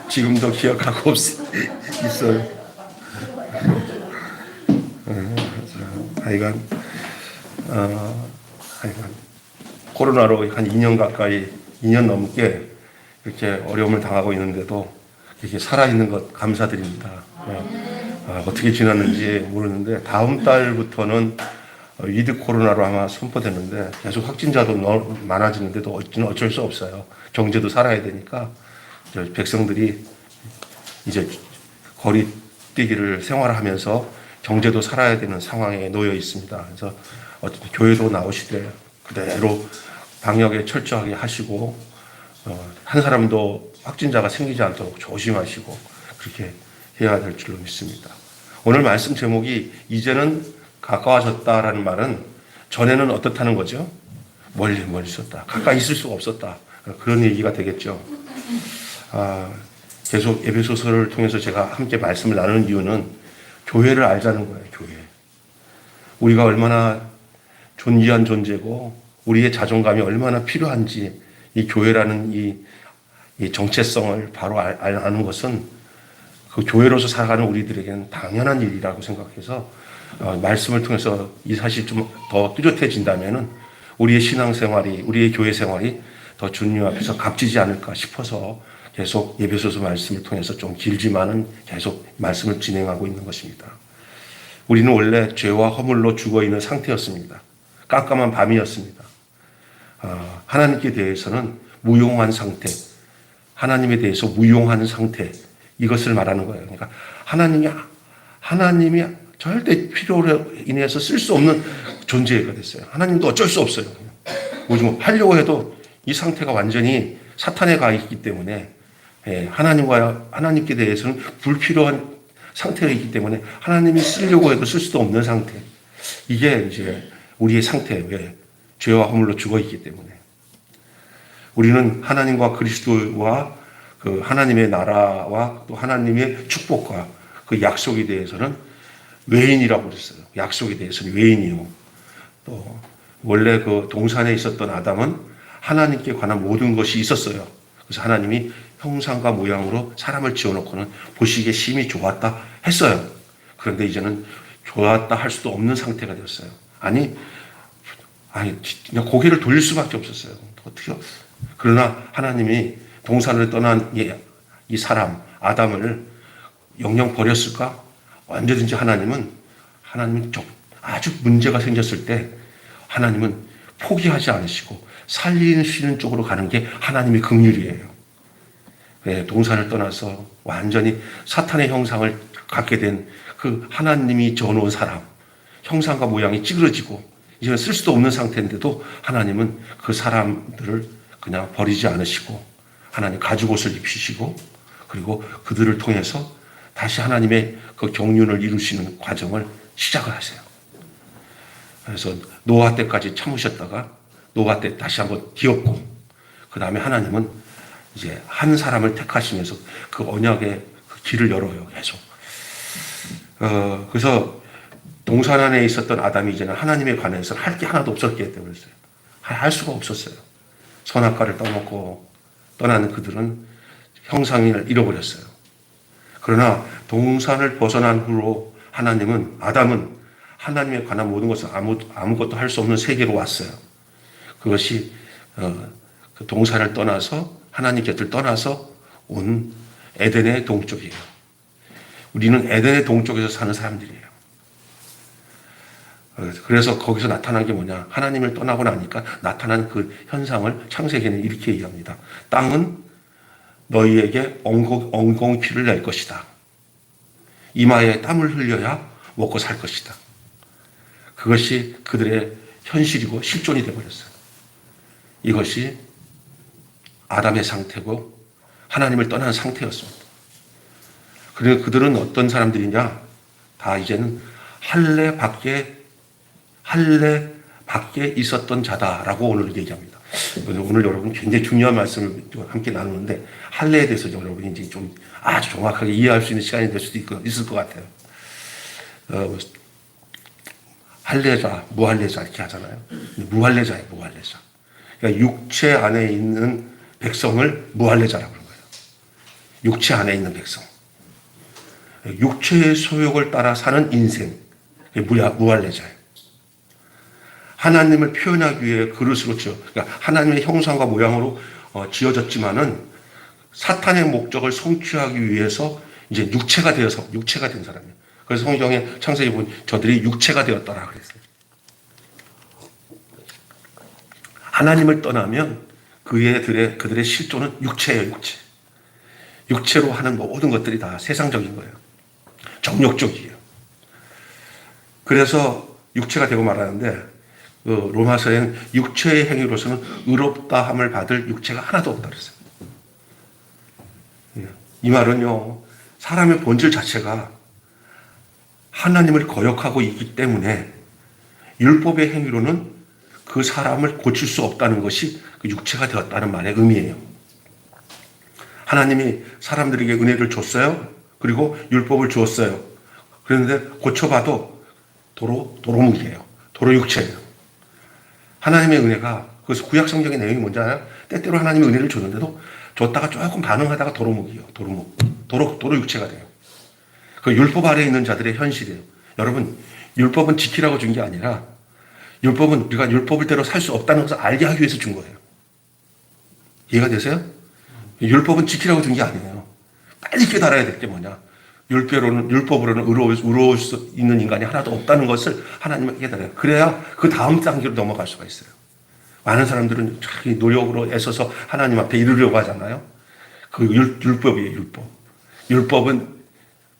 지금도 기억하고 있어요. 하여간 하여간 코로나로 한 2년 가까이 2년 넘게 이렇게 어려움을 당하고 있는데도 이렇게 살아있는 것 감사드립니다. 어떻게 지났는지 모르는데 다음 달부터는 위드 코로나로 아마 선포되는데 계속 확진자도 많아지는데도 어쩔 수 없어요. 경제도 살아야 되니까 백성들이 이제 거리 뛰기를 생활하면서 경제도 살아야 되는 상황에 놓여 있습니다. 그래서 교회도 나오시되 그대로 방역에 철저하게 하시고 한 사람도 확진자가 생기지 않도록 조심하시고 그렇게 해야 될 줄로 믿습니다. 오늘 말씀 제목이 이제는 가까워졌다라는 말은 전에는 어떻다는 거죠? 멀리 있었다. 가까이 있을 수가 없었다. 그런 얘기가 되겠죠. 계속 에베소서를 통해서 제가 함께 말씀을 나누는 이유는 교회를 알자는 거예요. 교회. 우리가 얼마나 존귀한 존재고 우리의 자존감이 얼마나 필요한지 이 교회라는 이 정체성을 바로 아는 것은 그 교회로서 살아가는 우리들에게는 당연한 일이라고 생각해서 말씀을 통해서 이 사실이 좀 더 뚜렷해진다면은 우리의 신앙생활이 우리의 교회 생활이 더 주님 앞에서 값지지 않을까 싶어서 계속 에베소서 말씀을 통해서 좀 길지만은 계속 말씀을 진행하고 있는 것입니다. 우리는 원래 죄와 허물로 죽어 있는 상태였습니다. 깜깜한 밤이었습니다. 하나님께 대해서는 무용한 상태, 하나님에 대해서 무용한 상태, 이것을 말하는 거예요. 그러니까 하나님이 절대 필요로 인해서 쓸 수 없는 존재가 됐어요. 하나님도 어쩔 수 없어요. 뭐 하려고 해도 이 상태가 완전히 사탄에 가 있기 때문에 하나님께 대해서는 불필요한 상태가 있기 때문에 하나님이 쓰려고 해도 쓸 수도 없는 상태. 이게 이제 우리의 상태예요. 죄와 허물로 죽어 있기 때문에. 우리는 하나님과 그리스도와 그 하나님의 나라와 또 하나님의 축복과 그 약속에 대해서는 외인이라고 그랬어요. 약속에 대해서는 외인이요. 또 원래 그 동산에 있었던 아담은 하나님께 관한 모든 것이 있었어요. 그래서 하나님이 형상과 모양으로 사람을 지어놓고는 보시기에 심히 좋았다 했어요. 그런데 이제는 좋았다 할 수도 없는 상태가 되었어요. 아니 그냥 고개를 돌릴 수밖에 없었어요. 어떻게? 그러나 하나님이 동산을 떠난 이 사람 아담을 영영 버렸을까? 언제든지 하나님은 아주 문제가 생겼을 때 하나님은 포기하지 않으시고 살리시는 쪽으로 가는 게 하나님의 긍휼이에요. 동산을 떠나서 완전히 사탄의 형상을 갖게 된 그 하나님이 저어놓은 사람, 형상과 모양이 찌그러지고 이제는 쓸 수도 없는 상태인데도 하나님은 그 사람들을 그냥 버리지 않으시고 하나님 가죽옷을 입히시고 그리고 그들을 통해서 다시 하나님의 그 경륜을 이루시는 과정을 시작을 하세요. 그래서 노아 때까지 참으셨다가 노아 때 다시 한번 뒤엎고 그 다음에 하나님은 이제 한 사람을 택하시면서 그 언약의 그 길을 열어요. 계속. 그래서 동산 안에 있었던 아담이 이제는 하나님에 관해서 할 게 하나도 없었기 때문에 할 수가 없었어요. 선악과를 떠먹고 떠나는 그들은 형상을 잃어버렸어요. 그러나 동산을 벗어난 후로 아담은 하나님에 관한 모든 것을 아무것도 할 수 없는 세계로 왔어요. 그것이 그 동산을 떠나서 하나님 곁을 떠나서 온 에덴의 동쪽이에요. 우리는 에덴의 동쪽에서 사는 사람들이에요. 그래서 거기서 나타난 게 뭐냐? 하나님을 떠나고 나니까 나타난 그 현상을 창세기는 이렇게 얘기합니다. 땅은 너희에게 엉겅 피를 낼 것이다. 이마에 땀을 흘려야 먹고 살 것이다. 그것이 그들의 현실이고 실존이 되어버렸어요. 이것이 아담의 상태고 하나님을 떠난 상태였습니다. 그리고 그들은 어떤 사람들이냐? 다 이제는 할례 밖에 있었던 자다라고 오늘 얘기합니다. 오늘 여러분 굉장히 중요한 말씀을 함께 나누는데 할례에 대해서 여러분이 이제 좀 아주 정확하게 이해할 수 있는 시간이 될 수도 있을 것 같아요. 할례자, 무할례자 이렇게 하잖아요. 무할례자예요, 그러니까 육체 안에 있는 백성을 무할례자라고 하는 거예요. 육체 안에 있는 백성. 육체의 소욕을 따라 사는 인생. 무할례자예요. 하나님을 표현하기 위해 그릇으로 그러니까 하나님의 형상과 모양으로 지어졌지만은 사탄의 목적을 성취하기 위해서 이제 육체가 된 사람이에요. 그래서 성경에 창세기 보면 저들이 육체가 되었더라 그랬어요. 하나님을 떠나면 그들의 실존은 육체예요, 육체. 육체로 하는 모든 것들이 다 세상적인 거예요. 정욕적이에요. 그래서 육체가 되고 말하는데 로마서에는 육체의 행위로서는 의롭다함을 받을 육체가 하나도 없다 그랬어요. 이 말은요, 사람의 본질 자체가 하나님을 거역하고 있기 때문에 율법의 행위로는 그 사람을 고칠 수 없다는 것이 그 육체가 되었다는 말의 의미예요. 하나님이 사람들에게 은혜를 줬어요. 그리고 율법을 주었어요. 그런데 고쳐봐도 도로묵이에요. 도로 육체예요. 하나님의 은혜가, 그래서 구약 성경의 내용이 뭔지 알아요? 때때로 하나님의 은혜를 줬는데도 줬다가 조금 반응하다가 도로묵이에요. 도로 육체가 돼요. 그 율법 아래에 있는 자들의 현실이에요. 여러분, 율법은 지키라고 준 게 아니라 율법은 우리가 율법을대로 살 수 없다는 것을 알게 하기 위해서 준 거예요. 이해가 되세요? 율법은 지키라고 준 게 아니에요. 빨리 깨달아야 될 게 뭐냐? 율법으로는 의로울 수 있는 인간이 하나도 없다는 것을 하나님은 깨달아요. 그래야 그 다음 단계로 넘어갈 수가 있어요. 많은 사람들은 자기 노력으로 애써서 하나님 앞에 이르려고 하잖아요. 그 율법이에요, 율법. 율법은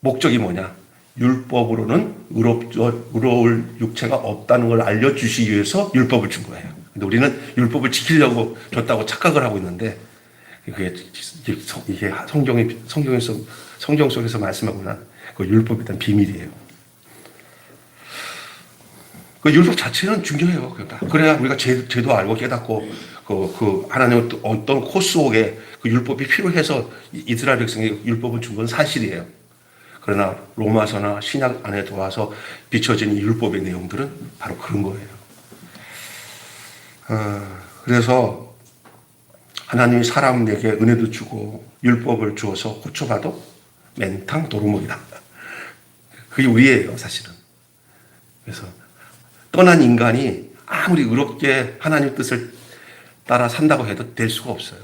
목적이 뭐냐? 율법으로는 의로울 육체가 없다는 걸 알려주시기 위해서 율법을 준 거예요. 근데 우리는 율법을 지키려고 줬다고 착각을 하고 있는데, 이게 성경 속에서 말씀하고 난 그 율법에 대한 비밀이에요. 그 율법 자체는 중요해요. 그래야 우리가 죄도 알고 깨닫고 그 하나님의 어떤 코스 속에 그 율법이 필요해서 이스라엘 백성에게 율법을 준 건 사실이에요. 그러나 로마서나 신약 안에 들어와서 비춰진 이 율법의 내용들은 바로 그런 거예요. 그래서 하나님이 사람에게 은혜도 주고 율법을 주어서 고쳐봐도 맹탕 도루묵이다. 그게 우리예요, 사실은. 그래서 떠난 인간이 아무리 의롭게 하나님 뜻을 따라 산다고 해도 될 수가 없어요.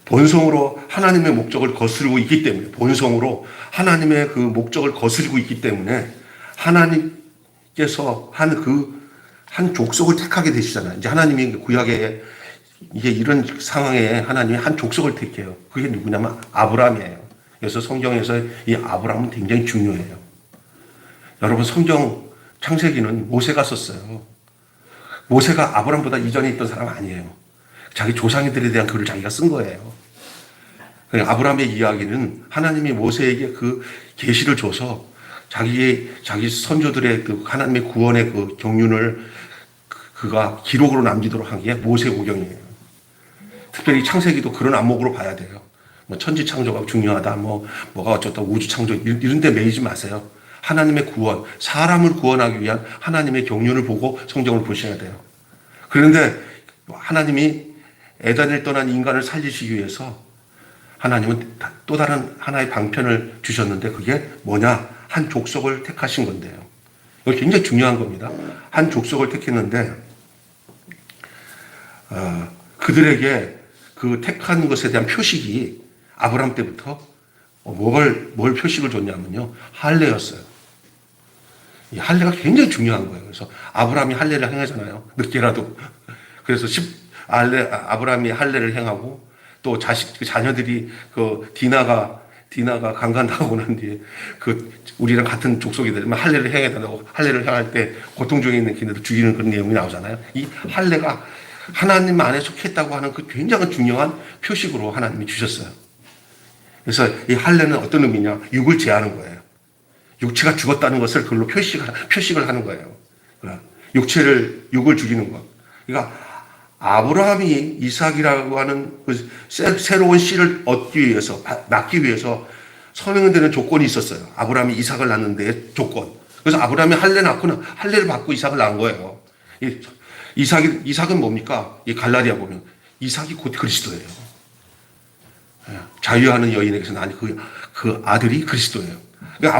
본성으로 하나님의 목적을 거스르고 있기 때문에, 본성으로 하나님의 그 목적을 거스르고 있기 때문에 하나님께서 한 족속을 택하게 되시잖아요. 이제 하나님이 구약에 이게 이런 상황에 하나님이 한 족속을 택해요. 그게 누구냐면 아브라함이에요. 그래서 성경에서 이 아브라함은 굉장히 중요해요. 여러분, 성경 창세기는 모세가 썼어요. 모세가 아브라함보다 이전에 있던 사람 아니에요. 자기 조상들에 대한 글을 자기가 쓴 거예요. 아브라함의 이야기는 하나님이 모세에게 그 계시를 줘서 자기 선조들의 그 하나님의 구원의 그 경륜을 그가 기록으로 남기도록 한 게 모세오경이에요. 특별히 창세기도 그런 안목으로 봐야 돼요. 뭐 천지 창조가 중요하다, 뭐가 어쩌다 우주 창조 이런 데 매이지 마세요. 하나님의 구원, 사람을 구원하기 위한 하나님의 경륜을 보고 성경을 보셔야 돼요. 그런데 하나님이 에덴을 떠난 인간을 살리시기 위해서 하나님은 또 다른 하나의 방편을 주셨는데 그게 뭐냐? 한 족속을 택하신 건데요. 이거 굉장히 중요한 겁니다. 한 족속을 택했는데 그들에게 그 택한 것에 대한 표식이 아브라함 때부터 뭘 표식을 줬냐면요. 할례였어요. 이 할례가 굉장히 중요한 거예요. 그래서 아브라함이 할례를 행하잖아요. 늦게라도. 그래서 아브라함이 할례를 행하고 또 자녀들이 디나가 강간당하고 난 뒤에 우리랑 같은 족속이 되면 할례를 행해야 된다고 할례를 행할 때 고통 중에 있는 기내도 죽이는 그런 내용이 나오잖아요. 이 할례가 하나님 안에 속했다고 하는 그 굉장히 중요한 표식으로 하나님이 주셨어요. 그래서 이 할례는 어떤 의미냐? 육을 제하는 거예요. 육체가 죽었다는 것을 그걸로 표식을 하는 거예요. 육을 죽이는 것. 그러니까 아브라함이 이삭이라고 하는 그 새로운 씨를 낳기 위해서 서명되는 조건이 있었어요. 아브라함이 이삭을 낳는 데의 조건. 그래서 아브라함이 할례 낳고는 할례를 받고 이삭을 낳은 거예요. 이삭은 뭡니까? 이 갈라디아 보면 이삭이 곧 그리스도예요. 자유하는 여인에게서 난 그 아들이 그리스도예요. 그러니까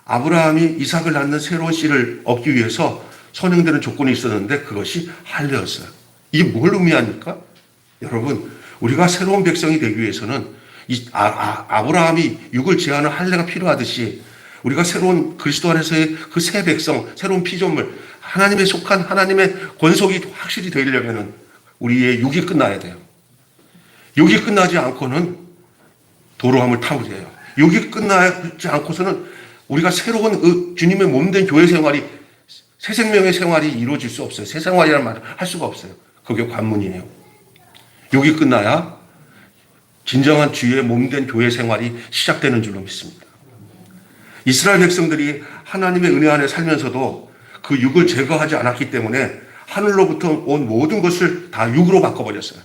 아브라함이 이삭을 낳는 새로운 씨를 얻기 위해서 선행되는 조건이 있었는데 그것이 할례였어요. 이게 뭘 의미합니까? 여러분, 우리가 새로운 백성이 되기 위해서는 아브라함이 육을 제하는 할례가 필요하듯이 우리가 새로운 그리스도 안에서의 그 새 백성, 새로운 피조물, 하나님에 속한 하나님의 권속이 확실히 되려면 우리의 육이 끝나야 돼요. 육이 끝나지 않고는 도로함을 타버려요. 육이 끝나지 않고서는 우리가 새로운 주님의 몸된 교회 생활이, 새 생명의 생활이 이루어질 수 없어요. 새 생활이라는 말을 할 수가 없어요. 그게 관문이에요. 육이 끝나야 진정한 주의 몸된 교회 생활이 시작되는 줄로 믿습니다. 이스라엘 백성들이 하나님의 은혜 안에 살면서도 그 육을 제거하지 않았기 때문에 하늘로부터 온 모든 것을 다 육으로 바꿔버렸어요.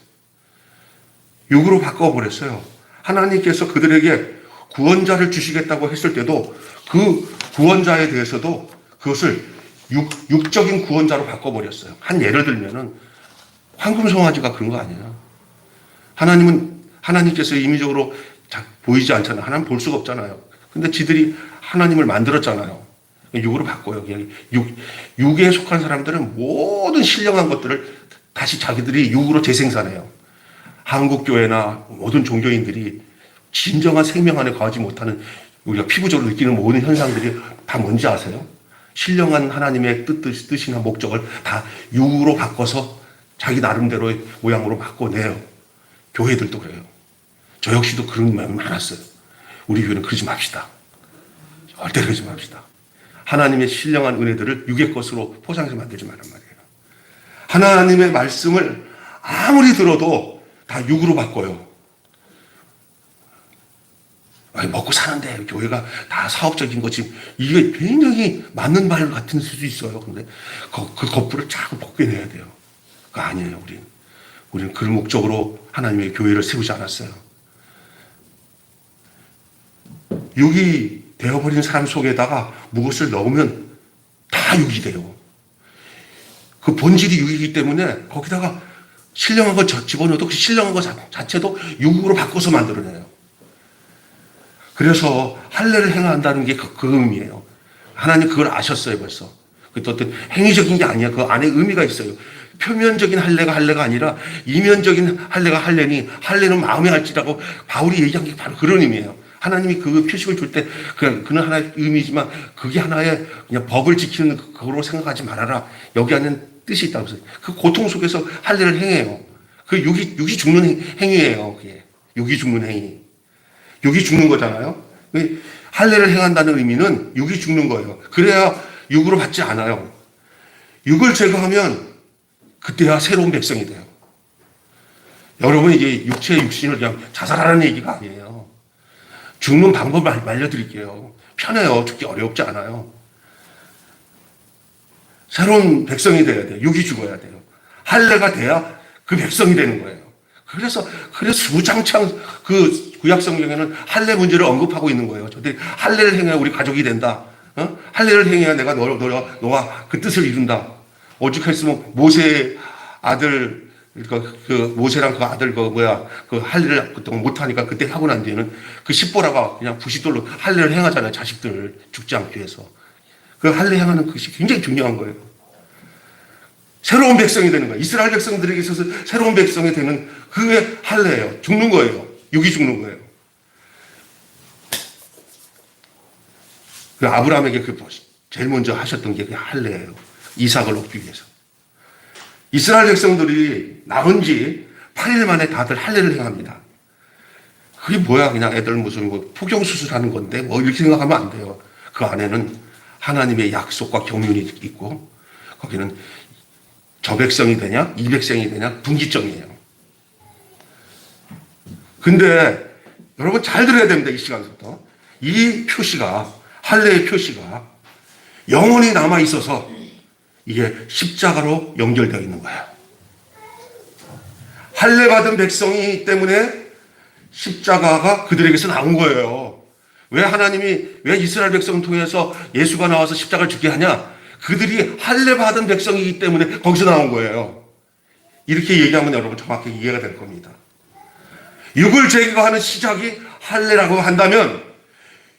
육으로 바꿔버렸어요. 하나님께서 그들에게 구원자를 주시겠다고 했을 때도 그 구원자에 대해서도 그것을 육적인 구원자로 바꿔버렸어요. 한 예를 들면은 황금송아지가 그런 거 아니에요. 하나님께서 임의적으로 보이지 않잖아요. 하나님 볼 수가 없잖아요. 근데 지들이 하나님을 만들었잖아요. 육으로 바꿔요. 그냥 육에 속한 사람들은 모든 신령한 것들을 다시 자기들이 육으로 재생산해요. 한국교회나 모든 종교인들이 진정한 생명 안에 거하지 못하는 우리가 피부적으로 느끼는 모든 현상들이 다 뭔지 아세요? 신령한 하나님의 뜻이나 목적을 다 육으로 바꿔서 자기 나름대로의 모양으로 바꿔내요. 교회들도 그래요. 저 역시도 그런 마음이 많았어요. 우리 교회는 그러지 맙시다. 절대 그러지 맙시다. 하나님의 신령한 은혜들을 육의 것으로 포장해서 만들지 말란 말이에요. 하나님의 말씀을 아무리 들어도 다 육으로 바꿔요. 아니, 먹고 사는데 교회가 다 사업적인 거지. 이게 굉장히 맞는 말 같은 수도 있어요. 근데 그 겉불을 자꾸 벗겨내야 돼요. 그거 아니에요, 우리는 그런 목적으로 하나님의 교회를 세우지 않았어요. 육이 되어버린 사람 속에다가 무엇을 넣으면 다 육이 돼요. 그 본질이 육이기 때문에 거기다가 신령한 거 집어넣어도 그 신령한 거 자체도 육으로 바꿔서 만들어내요. 그래서 할례를 행한다는 게 그 의미예요. 하나님 그걸 아셨어요, 벌써. 그것도 어떤 행위적인 게 아니야. 그 안에 의미가 있어요. 표면적인 할례가 아니라 이면적인 할례가 할례니 할례는 마음에 할지라고 바울이 얘기한 게 바로 그런 의미예요. 하나님이 그 표식을 줄 때 그는 하나의 의미지만 그게 하나의 그냥 법을 지키는 그거로 생각하지 말아라. 여기 안에는 뜻이 있다고 해서 그 고통 속에서 할례를 행해요. 그 육이 죽는 행위예요. 그게 육이 죽는 행위. 육이 죽는 거잖아요. 할례를 행한다는 의미는 육이 죽는 거예요. 그래야 육으로 받지 않아요. 육을 제거하면 그때야 새로운 백성이 돼요. 여러분, 이게 육신을 그냥 자살하라는 얘기가 아니에요. 죽는 방법을 알려드릴게요. 편해요. 죽기 어렵지 않아요. 새로운 백성이 돼야 돼요. 육이 죽어야 돼요. 할례가 돼야 그 백성이 되는 거예요. 그래서 주장창 그 구약 성경에는 할례 문제를 언급하고 있는 거예요. 저들이 할례를 행해야 우리 가족이 된다. 할례를 행해야 내가 너와 그 뜻을 이룬다. 오죽했으면 모세의 아들, 그 모세랑 그 아들 그 할례를 그동안 못하니까 그때 하고 난 뒤에는 그 십보라가 그냥 부싯돌로 할례를 행하잖아요. 자식들 죽지 않기 위해서. 그 할례 행하는 것이 굉장히 중요한 거예요. 새로운 백성이 되는 거예요. 이스라엘 백성들에게 있어서 새로운 백성이 되는 그게 할례예요. 죽는 거예요. 육이 죽는 거예요. 그 아브라함에게 제일 먼저 하셨던 게 그 할례예요. 이삭을 얻기 위해서. 이스라엘 백성들이 나온 지 8일 만에 다들 할례를 행합니다. 그게 뭐야? 그냥 애들 무슨 포경수술하는 건데 뭐 이렇게 생각하면 안 돼요. 그 안에는 하나님의 약속과 경륜이 있고 거기는 저 백성이 되냐, 이 백성이 되냐, 분기점이에요. 근데 여러분 잘 들어야 됩니다. 이 시간부터. 이 표시가, 할례의 표시가 영원히 남아 있어서 이게 십자가로 연결되어 있는 거예요. 할례 받은 백성이 때문에 십자가가 그들에게서 나온 거예요. 왜 이스라엘 백성을 통해서 예수가 나와서 십자가를 죽게 하냐? 그들이 할례 받은 백성이기 때문에 거기서 나온 거예요. 이렇게 얘기하면 여러분 정확히 이해가 될 겁니다. 육을 제거하는 시작이 할례라고 한다면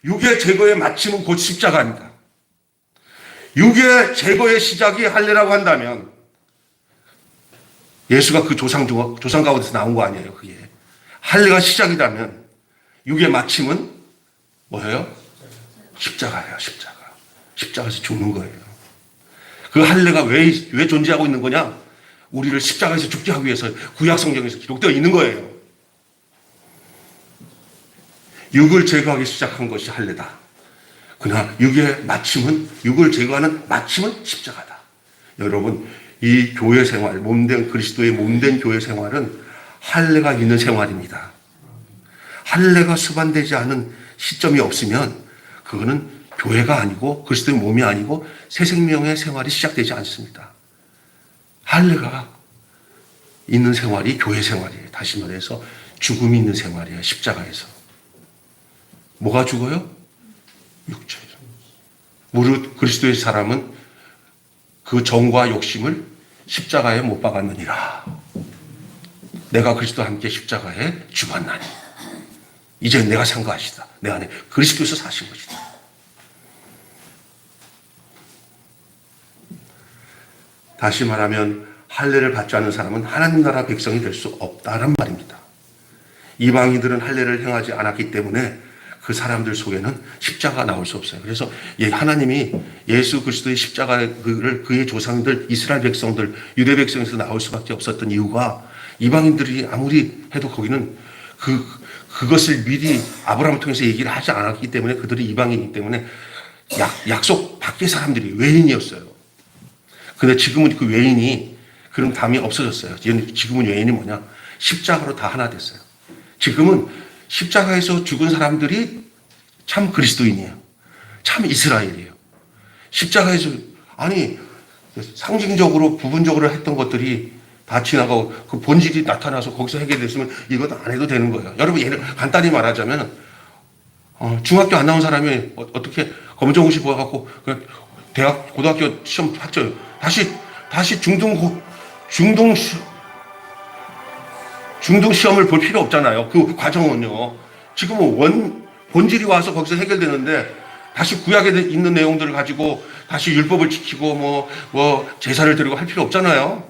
육의 제거의 마침은 곧 십자가입니다. 육의 제거의 시작이 할례라고 한다면 예수가 그 조상 가운데서 나온 거 아니에요. 그게 할례가 시작이라면 육의 마침은 뭐예요? 십자가예요. 십자가에서 죽는 거예요. 그 할례가 왜 존재하고 있는 거냐? 우리를 십자가에서 죽게 하기 위해서 구약 성경에서 기록되어 있는 거예요. 육을 제거하기 시작한 것이 할례다. 그러나 육을 제거하는 마침은 십자가다. 여러분, 이 교회 생활, 그리스도의 몸된 교회 생활은 할례가 있는 생활입니다. 할례가 수반되지 않은 시점이 없으면 그거는 교회가 아니고 그리스도의 몸이 아니고 새 생명의 생활이 시작되지 않습니다. 할례가 있는 생활이 교회 생활이에요. 다시 말해서 죽음이 있는 생활이에요. 십자가에서. 뭐가 죽어요? 육체죠. 무릇 그리스도의 사람은 그 정과 욕심을 십자가에 못 박았느니라. 내가 그리스도와 함께 십자가에 죽었나니 이제 내가 산 것이다. 내 안에 그리스도에서 사신 것이다. 다시 말하면 할례를 받지 않는 사람은 하나님 나라 백성이 될 수 없다는 말입니다. 이방인들은 할례를 행하지 않았기 때문에 그 사람들 속에는 십자가가 나올 수 없어요. 그래서 하나님이 예수 그리스도의 십자가를 그의 조상들, 이스라엘 백성들, 유대 백성에서 나올 수밖에 없었던 이유가 이방인들이 아무리 해도 거기는 그것을 미리 아브라함을 통해서 얘기를 하지 않았기 때문에 그들이 이방인이기 때문에 약속 밖의 사람들이 외인이었어요. 근데 지금은 그 외인이 그런 감이 없어졌어요. 지금은 외인이 뭐냐? 십자가로 다 하나 됐어요. 지금은 십자가에서 죽은 사람들이 참 그리스도인이에요. 참 이스라엘이에요. 십자가에서 상징적으로 부분적으로 했던 것들이 다 지나가고 그 본질이 나타나서 거기서 해결됐으면 이것 안 해도 되는 거예요. 여러분 간단히 말하자면 중학교 안 나온 사람이 어떻게 검정고시 보아갖고 고등학교 시험 합쳐요. 다시 중등 시험을 볼 필요 없잖아요. 그 과정은요. 지금은 본질이 와서 거기서 해결되는데 다시 구약에 있는 내용들을 가지고 다시 율법을 지키고 뭐 제사를 드리고 할 필요 없잖아요.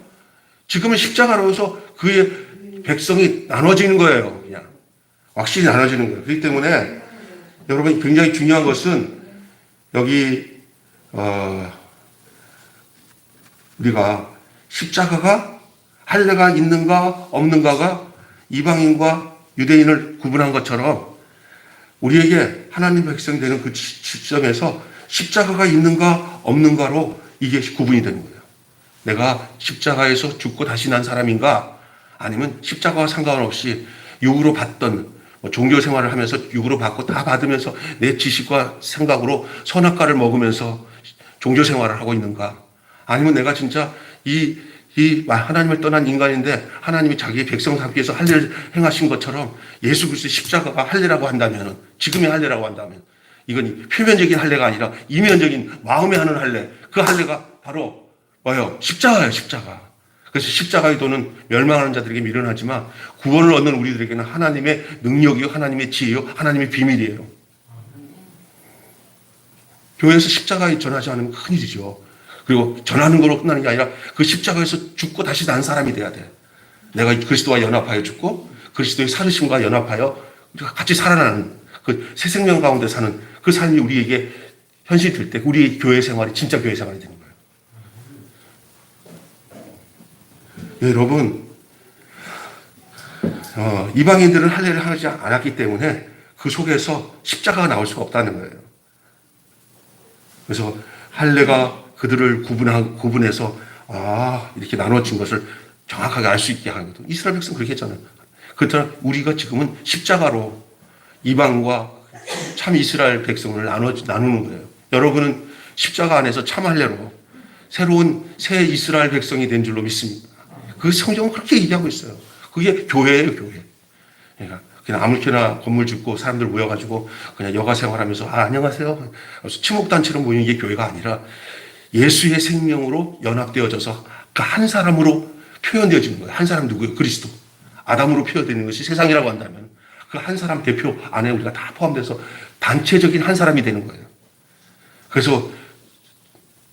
지금은 십자가로서 그의 백성이 나눠지는 거예요. 그냥 확실히 나눠지는 거예요. 그렇기 때문에 여러분 굉장히 중요한 것은 여기 우리가 십자가가 할례가 있는가 없는가가 이방인과 유대인을 구분한 것처럼 우리에게 하나님 백성이 되는 그 시점에서 십자가가 있는가 없는가로 이게 구분이 되는 거예요. 내가 십자가에서 죽고 다시 난 사람인가 아니면 십자가와 상관없이 육으로 받던 종교 생활을 하면서 육으로 받고 다 받으면서 내 지식과 생각으로 선악과를 먹으면서 종교 생활을 하고 있는가 아니면 내가 진짜 이 하나님을 떠난 인간인데 하나님이 자기의 백성 삼기 위해서 할례를 행하신 것처럼 예수 그리스도의 십자가가 할례라고 한다면 지금의 할례라고 한다면 이건 표면적인 할례가 아니라 이면적인 마음에 하는 할례 그 할례가 바로 뭐예요? 십자가예요. 십자가. 그래서 십자가의 도는 멸망하는 자들에게 미련하지만 구원을 얻는 우리들에게는 하나님의 능력이요 하나님의 지혜요 하나님의 비밀이에요. 교회에서 십자가에 전하지 않으면 큰일이죠. 그리고 전하는 걸로 끝나는 게 아니라 그 십자가에서 죽고 다시 난 사람이 돼야 돼. 내가 그리스도와 연합하여 죽고 그리스도의 살으심과 연합하여 같이 살아나는 그 새 생명 가운데 사는 그 삶이 우리에게 현실이 될 때 우리의 교회 생활이 진짜 교회 생활이 되는 거예요. 여러분 이방인들은 할례를 하지 않았기 때문에 그 속에서 십자가가 나올 수가 없다는 거예요. 그래서 할례가 그들을 구분해서 이렇게 나눠진 것을 정확하게 알 수 있게 하는 거죠. 이스라엘 백성은 그렇게 했잖아요. 그렇다면 우리가 지금은 십자가로 이방과 참 이스라엘 백성을 나누는 거예요. 여러분은 십자가 안에서 참 할례로 새로운 새 이스라엘 백성이 된 줄로 믿습니다. 그 성경은 그렇게 얘기하고 있어요. 그게 교회예요, 교회. 그러니까 그냥 아무렇게나 건물 짓고 사람들 모여가지고 그냥 여가 생활하면서 안녕하세요. 친목단체로 모이는 게 교회가 아니라 예수의 생명으로 연합되어져서 그 한 사람으로 표현되어지는 거예요. 한 사람 누구예요? 그리스도. 아담으로 표현되는 것이 세상이라고 한다면 그 한 사람 대표 안에 우리가 다 포함돼서 단체적인 한 사람이 되는 거예요. 그래서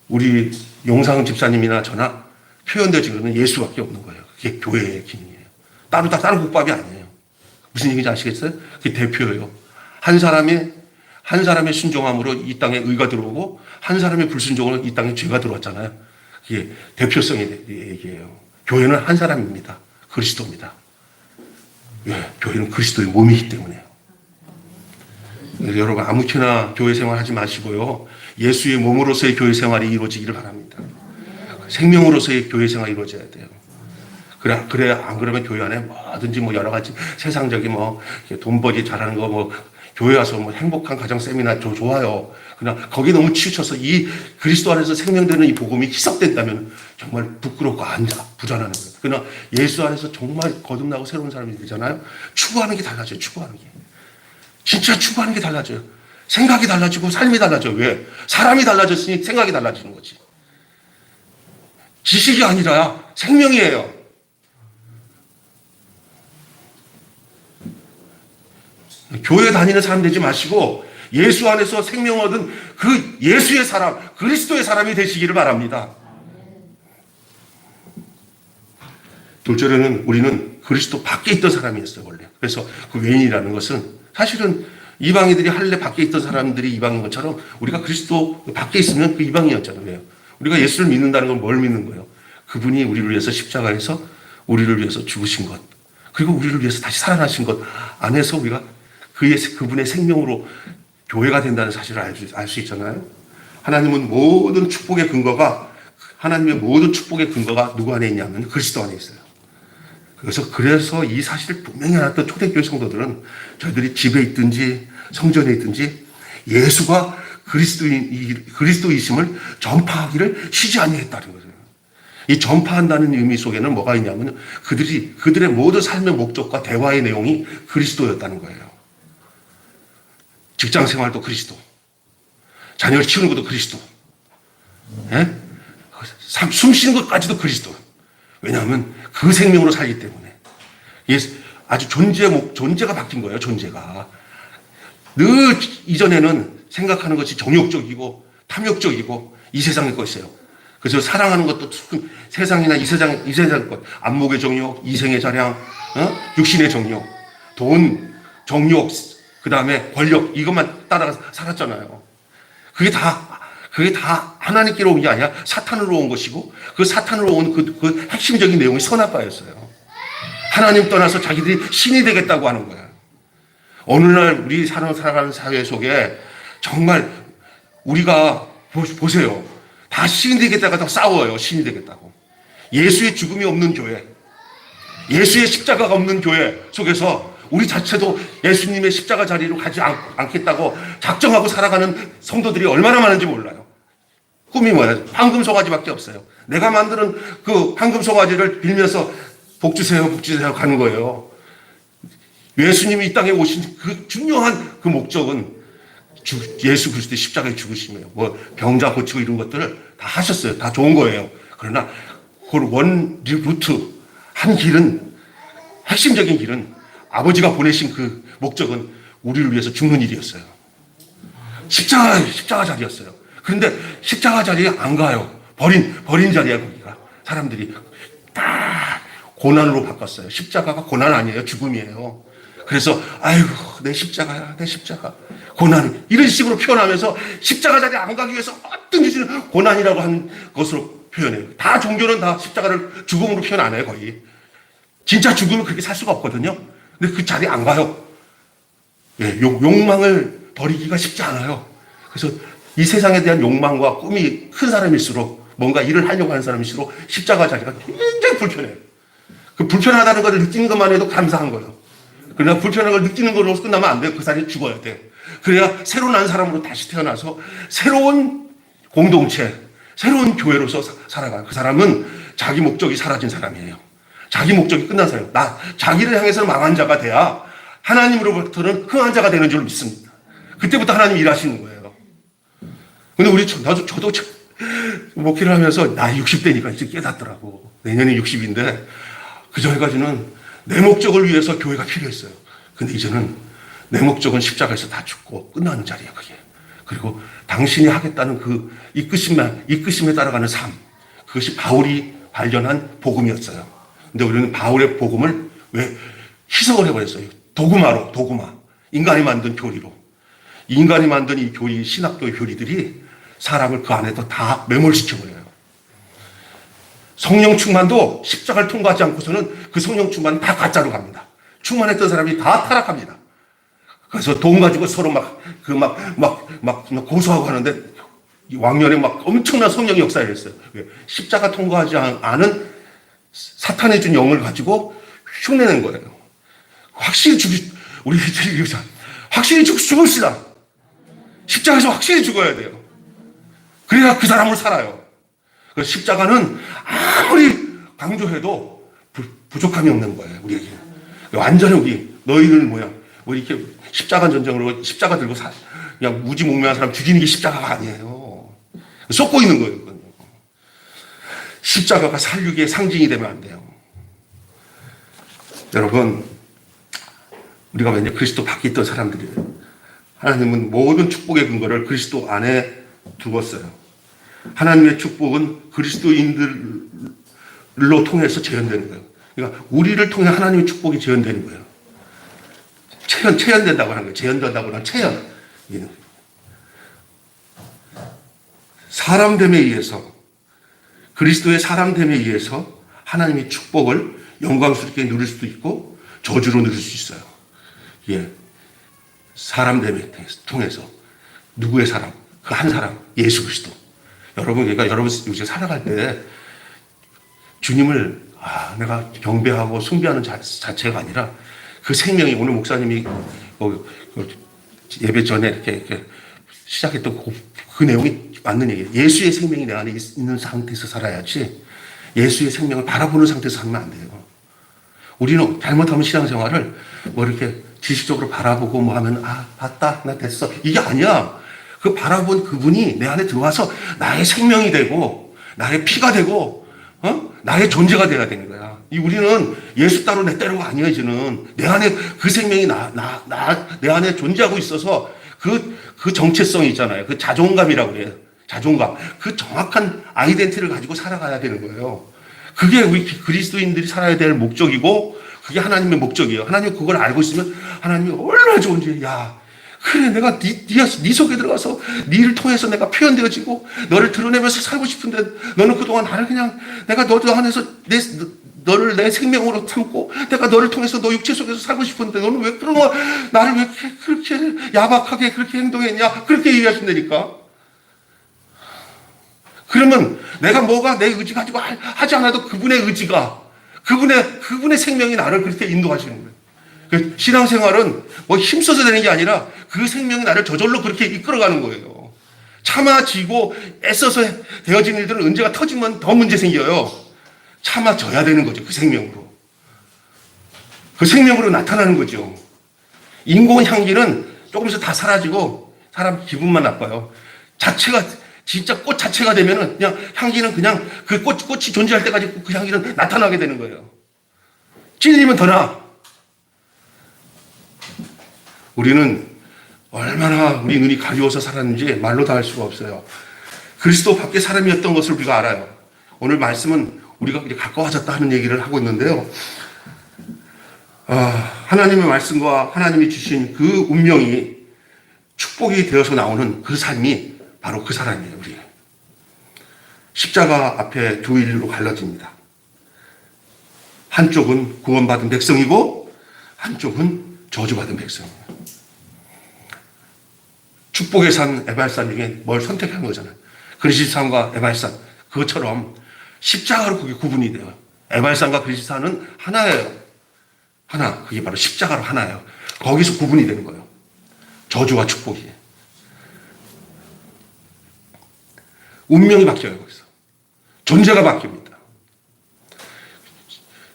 우리 용상 집사님이나 저나 표현되어진 것은 예수밖에 없는 거예요. 그게 교회의 기능이에요. 따로 국밥이 아니에요. 무슨 얘기인지 아시겠어요? 그게 대표예요. 한 사람의 순종함으로 이 땅에 의가 들어오고 한 사람의 불순종으로 이 땅에 죄가 들어왔잖아요. 그게 대표성의 얘기예요. 교회는 한 사람입니다. 그리스도입니다. 예, 교회는 그리스도의 몸이기 때문에요. 여러분 아무렇게나 교회 생활하지 마시고요. 예수의 몸으로서의 교회 생활이 이루어지기를 바랍니다. 생명으로서의 교회 생활이 이루어져야 돼요. 그래 안 그러면 교회 안에 뭐든지 뭐 여러 가지 세상적인 뭐 돈 벌기 잘하는 거 뭐 교회 와서 뭐 행복한 가정 세미나 좋아요. 그러나 거기 너무 치우쳐서 이 그리스도 안에서 생명되는 이 복음이 희석된다면 정말 부끄럽고 부자나는 거예요. 그러나 예수 안에서 정말 거듭나고 새로운 사람이 되잖아요. 추구하는 게 달라져요. 추구하는 게. 진짜 추구하는 게 달라져요. 생각이 달라지고 삶이 달라져요. 왜? 사람이 달라졌으니 생각이 달라지는 거지. 지식이 아니라 생명이에요. 교회 다니는 사람 되지 마시고 예수 안에서 생명 얻은 그 예수의 사람, 그리스도의 사람이 되시기를 바랍니다. 둘째로는 우리는 그리스도 밖에 있던 사람이었어요, 원래. 그래서 그 외인이라는 것은 사실은 이방인들이 할례 밖에 있던 사람들이 이방인 것처럼 우리가 그리스도 밖에 있으면 그 이방인이었잖아요. 왜요? 우리가 예수를 믿는다는 건 뭘 믿는 거예요? 그분이 우리를 위해서 십자가에서 우리를 위해서 죽으신 것, 그리고 우리를 위해서 다시 살아나신 것 안에서 우리가 그분의 생명으로 교회가 된다는 사실을 알 수 있잖아요. 하나님의 모든 축복의 근거가 누구 안에 있냐면 그리스도 안에 있어요. 그래서 이 사실을 분명히 알았던 초대교회 성도들은 저희들이 집에 있든지 성전에 있든지 예수가 그리스도이심을 전파하기를 쉬지 아니했다는 거예요. 이 전파한다는 의미 속에는 뭐가 있냐면 그들의 모든 삶의 목적과 대화의 내용이 그리스도였다는 거예요. 직장 생활도 그리스도, 자녀를 키우는 것도 그리스도, 예? 숨 쉬는 것까지도 그리스도. 왜냐하면 그 생명으로 살기 때문에. 아주 존재가 바뀐 거예요, 존재가. 늘 이전에는 생각하는 것이 정욕적이고 탐욕적이고 이 세상의 것이에요. 그래서 사랑하는 것도 세상이나 이 세상의 것, 안목의 정욕, 이생의 자랑, 육신의 정욕, 돈, 정욕, 그 다음에 권력, 이것만 따라가 살았잖아요. 그게 다 하나님께로 온 게 아니라 사탄으로 온 것이고, 그 사탄으로 온 그 핵심적인 내용이 선악과였어요. 하나님 떠나서 자기들이 신이 되겠다고 하는 거야. 오늘날 우리 살아가는 사회 속에 정말 우리가 보세요. 다 신이 되겠다고 싸워요. 신이 되겠다고. 예수의 죽음이 없는 교회, 예수의 십자가가 없는 교회 속에서 우리 자체도 예수님의 십자가 자리로 가지 않겠다고 작정하고 살아가는 성도들이 얼마나 많은지 몰라요. 꿈이 뭐야? 황금 송아지밖에 없어요. 내가 만드는 그 황금 송아지를 빌면서 복 주세요, 복 주세요 가는 거예요. 예수님이 이 땅에 오신 그 중요한 그 목적은 예수 그리스도의 십자가에 죽으심이에요. 뭐 병자 고치고 이런 것들을 다 하셨어요. 다 좋은 거예요. 그러나 그 원 루트 한 길은, 핵심적인 길은 아버지가 보내신 그 목적은 우리를 위해서 죽는 일이었어요. 십자가 자리였어요. 그런데 십자가 자리에 안 가요. 버린 자리야, 거기가. 사람들이 다 고난으로 바꿨어요. 십자가가 고난 아니에요. 죽음이에요. 그래서 아이고 내 십자가야, 내 십자가. 고난, 이런 식으로 표현하면서 십자가 자리에 안 가기 위해서 어떤 짓을 고난이라고 하는 것으로 표현해요. 다 종교는 다 십자가를 죽음으로 표현 안 해요, 거의. 진짜 죽으면 그렇게 살 수가 없거든요. 근데 그 자리에 안 가요. 예, 욕망을 버리기가 쉽지 않아요. 그래서 이 세상에 대한 욕망과 꿈이 큰 사람일수록, 뭔가 일을 하려고 하는 사람일수록 십자가 자리가 굉장히 불편해요. 그 불편하다는 걸 느끼는 것만 해도 감사한 거예요. 그러나 불편한 걸 느끼는 걸로 끝나면 안 돼요. 그 사람이 죽어야 돼. 그래야 새로 난 사람으로 다시 태어나서 새로운 공동체, 새로운 교회로서 살아가요. 그 사람은 자기 목적이 사라진 사람이에요. 자기 목적이 끝난 사람이에요. 자기를 향해서는 망한 자가 돼야 하나님으로부터는 흥한 자가 되는 줄 믿습니다. 그때부터 하나님이 일하시는 거예요. 근데 저도 목회를 하면서 나이 60대니까 이제 깨닫더라고. 내년에 60인데 그 전까지는 내 목적을 위해서 교회가 필요했어요. 근데 이제는 내 목적은 십자가에서 다 죽고 끝나는 자리야, 그게. 그리고 당신이 하겠다는 그 이끄심에 따라가는 삶. 그것이 바울이 발견한 복음이었어요. 근데 우리는 바울의 복음을 왜 희석을 해버렸어요. 도구마. 인간이 만든 교리로. 인간이 만든 이 교리, 신학교의 교리들이 사람을 그 안에서 다 매몰시켜버려요. 성령 충만도 십자가를 통과하지 않고서는 그 성령 충만은 다 가짜로 갑니다. 충만했던 사람이 다 타락합니다. 그래서 돈 가지고 서로 고소하고 하는데 왕년에 엄청난 성령 역사를 했어요. 십자가 통과하지 않은 사탄의 준 영을 가지고 흉내낸 거예요. 확실히 죽읍시다. 십자가에서 확실히 죽어야 돼요. 그래야 그 사람을 살아요. 그래서 십자가는 아무리 강조해도 부족함이 없는 거예요, 우리에게. 완전히 너희는 이렇게 십자가 전쟁으로 십자가 들고 그냥 무지몽매한 사람 죽이는 게 십자가가 아니에요. 쏟고 있는 거예요, 그건. 십자가가 살육의 상징이 되면 안 돼요. 여러분, 우리가 왠지 그리스도 밖에 있던 사람들이에요. 하나님은 모든 축복의 근거를 그리스도 안에 두었어요. 하나님의 축복은 그리스도인들로 통해서 재현되는 거예요. 그러니까 우리를 통해 하나님의 축복이 재현되는 거예요. 체현된다고 하는 거예요. 재현된다고 하는 체현. 사람됨에 의해서, 그리스도의 사람됨에 의해서 하나님의 축복을 영광스럽게 누릴 수도 있고 저주로 누릴 수 있어요. 예. 사람됨에 통해서. 누구의 사람? 그 한 사람, 예수 그리스도. 여러분 요새 살아갈 때 주님을 내가 경배하고 숭배하는 자체가 아니라 그 생명이, 오늘 목사님이 예배 전에 이렇게 시작했던 그 내용이 맞는 얘기예요. 예수의 생명이 내 안에 있는 상태에서 살아야지 예수의 생명을 바라보는 상태에서 살면 안 돼요. 우리는 잘못하면 신앙생활을 이렇게 지식적으로 바라보고 하면 봤다, 나 됐어. 이게 아니야. 그 바라본 그분이 내 안에 들어와서 나의 생명이 되고 나의 피가 되고 나의 존재가 돼야 되는 거야. 우리는 예수 따로 내 따르는 거 아니에요. 이제는 내 안에 그 생명이 내 안에 존재하고 있어서 그 정체성이 있잖아요. 그 자존감이라고 그래요. 자존감. 그 정확한 아이덴티티를 가지고 살아가야 되는 거예요. 그게 우리 그리스도인들이 살아야 될 목적이고 그게 하나님의 목적이에요. 하나님 그걸 알고 있으면 하나님이 얼마나 좋은지, 그래, 내가 네 속에 들어가서 니를 통해서 내가 표현되어지고 너를 드러내면서 살고 싶은데 너는 그동안 나를 그냥 내가 너도 안에서 너를 내 생명으로 삼고 내가 너를 통해서 너 육체 속에서 살고 싶은데 너는 왜 나를 왜 그렇게 야박하게 그렇게 행동했냐? 그렇게 얘기하신다니까. 그러면 내가 내 의지 가지고 하지 않아도 그분의 의지가 그분의 생명이 나를 그렇게 인도하시는 거예요. 신앙생활은 힘써서 되는 게 아니라 그 생명이 나를 저절로 그렇게 이끌어가는 거예요. 참아지고 애써서 되어진 일들은 언제가 터지면 더 문제 생겨요. 참아져야 되는 거죠. 그 생명으로. 그 생명으로 나타나는 거죠. 인공 향기는 조금 있어 다 사라지고 사람 기분만 나빠요. 진짜 꽃 자체가 되면은 그냥 향기는 그냥 그 꽃이 존재할 때까지 그 향기는 나타나게 되는 거예요. 찔리면 더 나. 우리는 얼마나 우리 눈이 가리워서 살았는지 말로 다 할 수가 없어요. 그리스도 밖에 사람이었던 것을 우리가 알아요. 오늘 말씀은 우리가 이제 가까워졌다 하는 얘기를 하고 있는데요. 하나님의 말씀과 하나님이 주신 그 운명이 축복이 되어서 나오는 그 삶이 바로 그 사람이에요. 우리 십자가 앞에 두 일로 갈라집니다. 한쪽은 구원받은 백성이고 한쪽은 저주받은 백성이에요. 축복의 산 에발산 중에 뭘 선택한 거잖아요. 그리스도산과 에발산. 그것처럼 십자가로 그게 구분이 돼요. 에발산과 그리스도산은 하나예요. 하나. 그게 바로 십자가로 하나예요. 거기서 구분이 되는 거예요. 저주와 축복이. 운명이 바뀌어요. 거기서. 존재가 바뀝니다.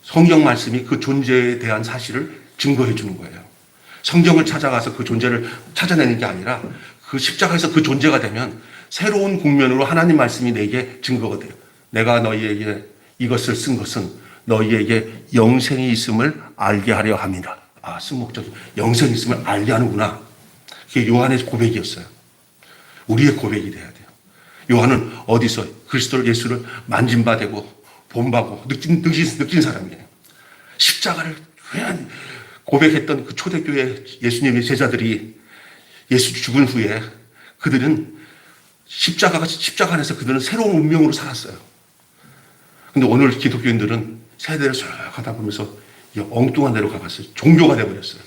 성경 말씀이 그 존재에 대한 사실을 증거해 주는 거예요. 성경을 찾아가서 그 존재를 찾아내는 게 아니라 그 십자가에서 그 존재가 되면 새로운 국면으로 하나님 말씀이 내게 증거가 돼요. 내가 너희에게 이것을 쓴 것은 너희에게 영생이 있음을 알게 하려 합니다. 쓴목적이 영생이 있음을 알게 하는구나. 그게 요한의 고백이었어요. 우리의 고백이 돼야 돼요. 요한은 어디서 그리스도를 예수를 만진 바 되고 본 바고 느낀 사람이에요. 십자가를 고백했던 그 초대교회 예수님의 제자들이 예수 죽은 후에 그들은 십자가 안에서 그들은 새로운 운명으로 살았어요. 근데 오늘 기독교인들은 세대를 쭉 가다 보면서 엉뚱한 데로 가봤어요. 종교가 되어버렸어요.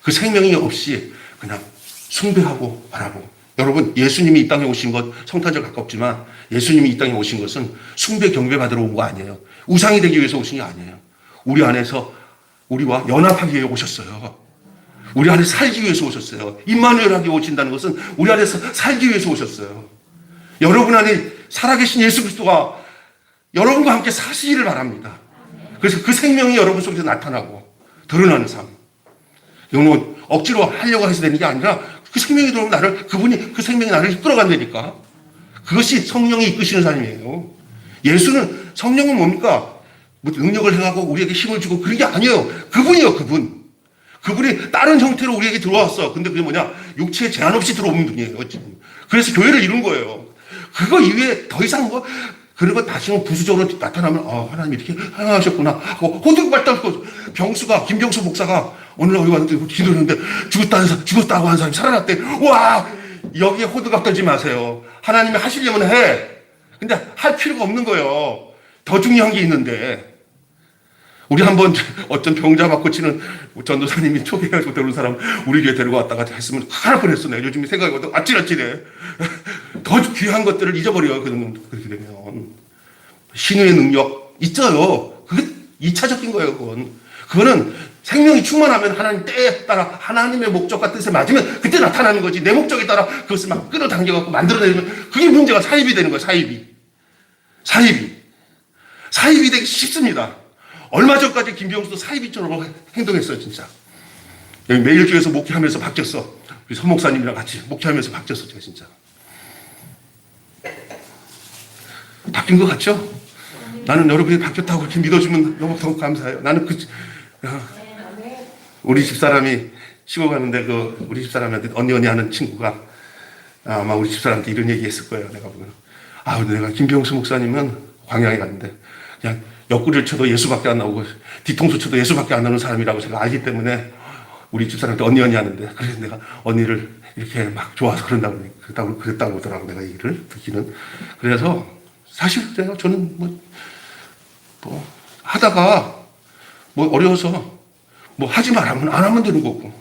그 생명이 없이 그냥 숭배하고 바라고. 여러분, 예수님이 이 땅에 오신 것 성탄절 가깝지만 예수님이 이 땅에 오신 것은 숭배 경배 받으러 온 거 아니에요. 우상이 되기 위해서 오신 게 아니에요. 우리 안에서 우리와 연합하기 위해 오셨어요. 우리 안에 살기 위해서 오셨어요. 임마누엘하게 오신다는 것은 우리 안에서 살기 위해서 오셨어요. 여러분 안에 살아계신 예수 그리스도가 여러분과 함께 사시기를 바랍니다. 그래서 그 생명이 여러분 속에서 나타나고 드러나는 삶. 이건 억지로 하려고 해서 되는 게 아니라 그 생명이 들어오면 그 생명이 나를 이끌어간다니까. 그것이 성령이 이끄시는 삶이에요. 예수는 성령은 뭡니까? 뭐 능력을 행하고 우리에게 힘을 주고 그런 게 아니에요. 그분이요, 그분. 그분이 다른 형태로 우리에게 들어왔어. 근데 그게 뭐냐? 육체에 제한 없이 들어오는 분이에요, 지금. 그래서 교회를 이룬 거예요. 그거 이외에 더 이상 그런 거 다시는 부수적으로 나타나면, 하나님이 이렇게 하셨구나 하고, 호들갑을 김병수 목사가 오늘 여기 왔는데 기도했는데 죽었다고 하는 사람이 살아났대. 와! 여기에 호들갑 떨지 마세요. 하나님이 하시려면 해. 근데 할 필요가 없는 거예요. 더 중요한 게 있는데. 우리 한번 어떤 병자 막 고치는 전도사님이 초기해가지고 데려온 사람 우리 교회 데리고 왔다가 했으면 큰일 그랬어. 내가 요즘에 생각이 아찔아찔해. 더 귀한 것들을 잊어버려요. 그렇게 되면. 신유의 능력 있어요. 그게 2차적인 거예요. 그거는 생명이 충만하면 하나님 때에 따라 하나님의 목적과 뜻에 맞으면 그때 나타나는 거지. 내 목적에 따라 그것을 막 끌어당겨갖고 만들어내면 그게 문제가 사입이 되는 거예요. 사입이 되기 쉽습니다. 얼마 전까지 김병수도 사이비처럼 행동했어요, 진짜. 여기 매일교회에서 목회하면서 바뀌었어. 우리 서 목사님이랑 같이 목회하면서 바뀌었어, 제가 진짜. 바뀐 것 같죠? 나는 여러분이 바뀌었다고 그렇게 믿어주면 너무 감사해요. 나는 우리 집사람이 시골 가는데 우리 집사람한테 언니 하는 친구가 아마 우리 집사람한테 이런 얘기 했을 거예요, 내가 보면. 내가 김병수 목사님은 광야에 갔는데 그냥 옆구리를 쳐도 예수밖에 안 나오고 뒤통수 쳐도 예수밖에 안 나오는 사람이라고 제가 알기 때문에 우리 집사람한테 언니 하는데 그래서 내가 언니를 이렇게 막 좋아서 그랬다고 그러더라고. 내가 얘기를 듣기는. 그래서 사실 저는 하다가 어려워서 하지 말하면 안 하면 되는 거고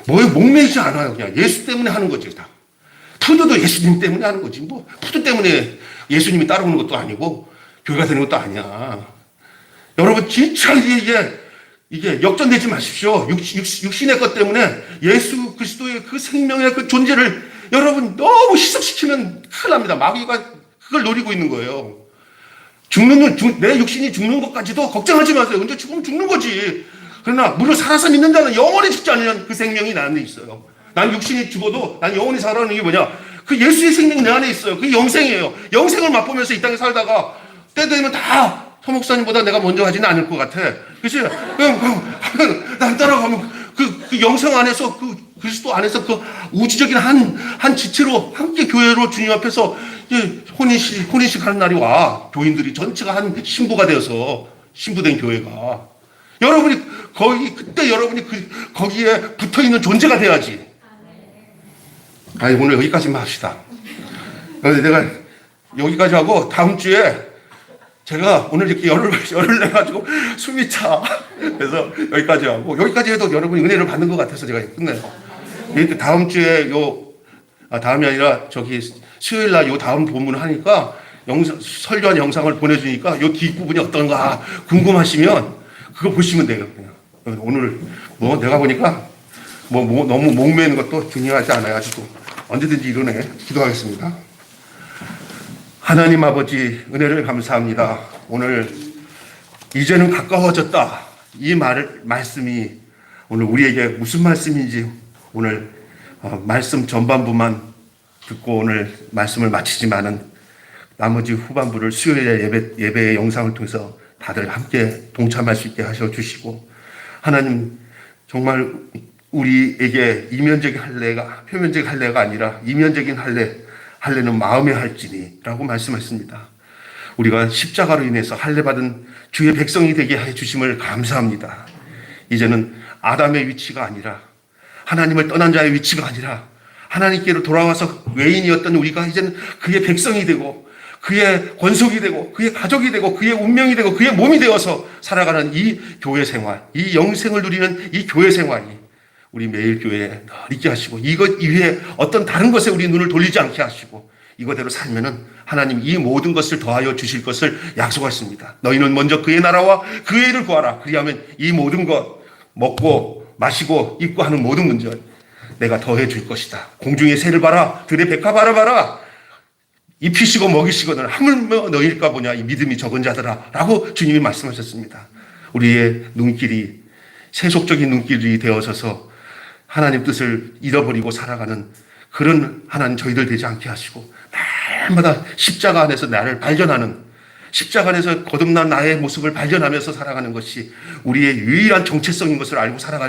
뭐에 목매이지 않아요. 그냥 예수 때문에 하는 거지. 다 푸드도 예수님 때문에 하는 거지. 푸드 때문에 예수님이 따라오는 것도 아니고 교회가 되는 것도 아니야. 여러분 진짜 이게 역전되지 마십시오. 육신의 것 때문에 예수 그리스도의 그 생명의 그 존재를 여러분 너무 희석시키면 큰일 납니다. 마귀가 그걸 노리고 있는 거예요. 내 육신이 죽는 것까지도 걱정하지 마세요. 근데 죽으면 죽는 거지. 그러나 무릇 살아서 믿는 자는 영원히 죽지 않는 그 생명이 나 안에 있어요. 난 육신이 죽어도 난 영원히 살아가는 게 뭐냐? 그 예수의 생명이 내 안에 있어요. 그게 영생이에요. 영생을 맛보면서 이 땅에 살다가 때 되면 다 서목사님보다 내가 먼저 하지는 않을 것 같아. 그치? 난 따라가면 그 영생 안에서 그 그리스도 안에서 그 우주적인 한 지체로 함께 교회로 주님 앞에서 혼인식 하는 날이 와. 교인들이 전체가 한 신부가 되어서 신부된 교회가. 여러분이 그때 여러분이 거기에 붙어 있는 존재가 돼야지. 오늘 여기까지만 합시다. 그래서 내가 여기까지 하고 다음 주에 제가 오늘 이렇게 열을 내가지고 숨이 차. 그래서 여기까지 하고 여기까지 해도 여러분이 은혜를 받는 것 같아서 제가 끝내요. 다음 주에 다음이 아니라 수요일 날 다음 본문을 하니까 설교한 영상을 보내주니까 뒷부분이 어떤가 궁금하시면 그거 보시면 돼요. 그냥. 오늘 내가 보니까 너무 목매는 것도 중요하지 않아가지고 언제든지 이루네. 기도하겠습니다. 하나님 아버지 은혜를 감사합니다. 오늘 이제는 가까워졌다. 이 말씀이 오늘 우리에게 무슨 말씀인지 오늘 말씀 전반부만 듣고 오늘 말씀을 마치지만은 나머지 후반부를 수요일에 예배의 영상을 통해서 다들 함께 동참할 수 있게 하셔 주시고, 하나님 정말 우리에게 이면적인 할례가 표면적인 할례가 아니라 이면적인 할례는 마음에 할지니라고 말씀하십니다. 우리가 십자가로 인해서 할례 받은 주의 백성이 되게 해 주심을 감사합니다. 이제는 아담의 위치가 아니라, 하나님을 떠난 자의 위치가 아니라, 하나님께로 돌아와서 외인이었던 우리가 이제는 그의 백성이 되고 그의 권속이 되고 그의 가족이 되고 그의 운명이 되고 그의 몸이 되어서 살아가는 이 교회 생활, 이 영생을 누리는 이 교회 생활이 우리 매일 교회에 늘 있게 하시고, 이것 이외에 어떤 다른 것에 우리 눈을 돌리지 않게 하시고, 이거대로 살면은 하나님 이 모든 것을 더하여 주실 것을 약속하십니다. 너희는 먼저 그의 나라와 그의 일을 구하라. 그리하면 이 모든 것, 먹고 마시고 입고 하는 모든 문제 내가 더해 줄 것이다. 공중의 새를 봐라. 들의 백합 알아봐라. 입히시고 먹이시거늘 하물며 너희일까 보냐, 이 믿음이 적은 자들아, 라고 주님이 말씀하셨습니다. 우리의 눈길이 세속적인 눈길이 되어서서 하나님 뜻을 잃어버리고 살아가는 그런 하나님 저희들 되지 않게 하시고, 날마다 십자가 안에서 나를 발견하는, 십자가 안에서 거듭난 나의 모습을 발견하면서 살아가는 것이 우리의 유일한 정체성인 것을 알고 살아갈